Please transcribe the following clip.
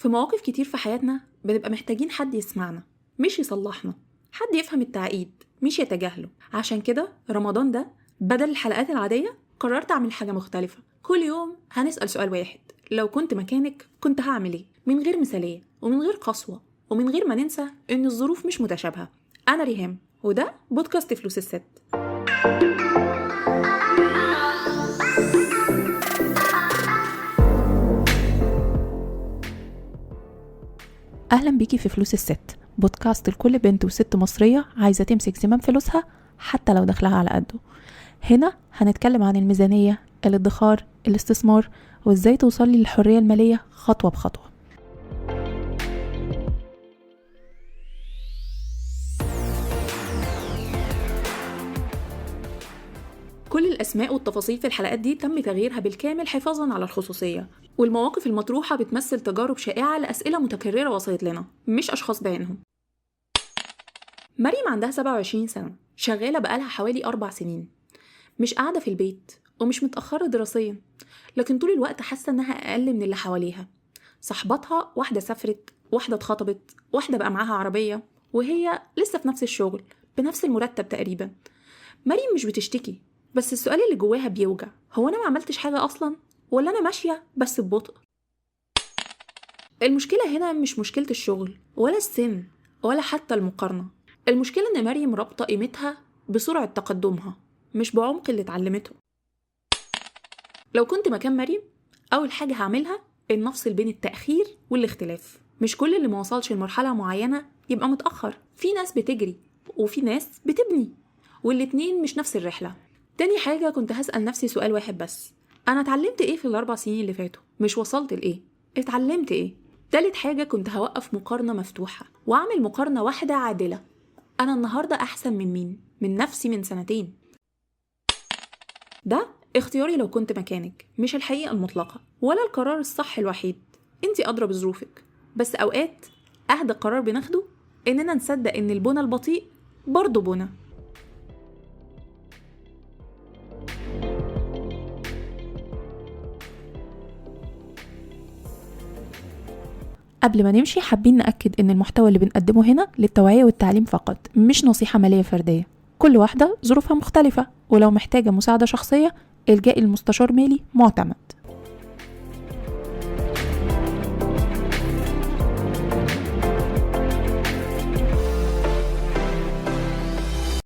في مواقف كتير في حياتنا بنبقى محتاجين حد يسمعنا مش يصلحنا، حد يفهم التعقيد مش يتجاهله. عشان كده رمضان ده بدل الحلقات العادية قررت أعمل حاجة مختلفة. كل يوم هنسأل سؤال واحد: لو كنت مكانك كنت هعمل ايه؟ من غير مثالية ومن غير قسوة ومن غير ما ننسى إن الظروف مش متشابهة. أنا ريهام وده بودكاست فلوس الست. أهلا بيكي في فلوس الست، بودكاست لكل بنت وست مصرية عايزة تمسك زمام فلوسها حتى لو دخلها على قده. هنا هنتكلم عن الميزانية، الادخار، الاستثمار، وازاي توصلي للحرية المالية خطوة بخطوة. كل الأسماء والتفاصيل في الحلقات دي تم تغييرها بالكامل حفاظاً على الخصوصية، والمواقف المطروحة بتمثل تجارب شائعة لأسئلة متكررة وصلت لنا، مش أشخاص بعينهم. مريم عندها 27 سنة، شغالة بقالها حوالي 4 سنين، مش قاعدة في البيت ومش متأخرة دراسيا، لكن طول الوقت حاسة إنها أقل من اللي حواليها. صاحباتها واحدة سافرت، واحدة اتخطبت، واحدة بقى معاها عربية، وهي لسه في نفس الشغل بنفس المرتب تقريبا. مريم مش بتشتكي، بس السؤال اللي جواها بيوجع: هو أنا ما عملتش حاجة أصلا؟ ولا أنا ماشية بس ببطء؟ المشكلة هنا مش مشكلة الشغل ولا السن ولا حتى المقارنة. المشكلة إن مريم رابطة قيمتها بسرعة تقدمها مش بعمق اللي اتعلمته. لو كنت مكان مريم، أول حاجة هعملها إن نفصل بين التأخير والاختلاف. مش كل اللي ما وصلش لمرحلة معينة يبقى متأخر. في ناس بتجري وفي ناس بتبني، والاتنين مش نفس الرحلة. تاني حاجة كنت هسأل نفسي سؤال واحد بس: أنا اتعلمت إيه في ال4 سنين اللي فاتوا؟ مش وصلت لإيه، اتعلمت إيه؟ تالت حاجة كنت هوقف مقارنة مفتوحة وأعمل مقارنة واحدة عادلة. أنا النهاردة أحسن من مين؟ من نفسي من سنتين. ده اختياري لو كنت مكانك، مش الحقيقة المطلقة ولا القرار الصح الوحيد. انتي أدرى بظروفك، بس أوقات أهدى قرار بناخده إننا نصدق إن البنى البطيء برضه بنى. قبل ما نمشي حابين نأكد إن المحتوى اللي بنقدمه هنا للتوعية والتعليم فقط، مش نصيحة مالية فردية. كل واحدة ظروفها مختلفة، ولو محتاجة مساعدة شخصية الجائي لمستشار مالي معتمد.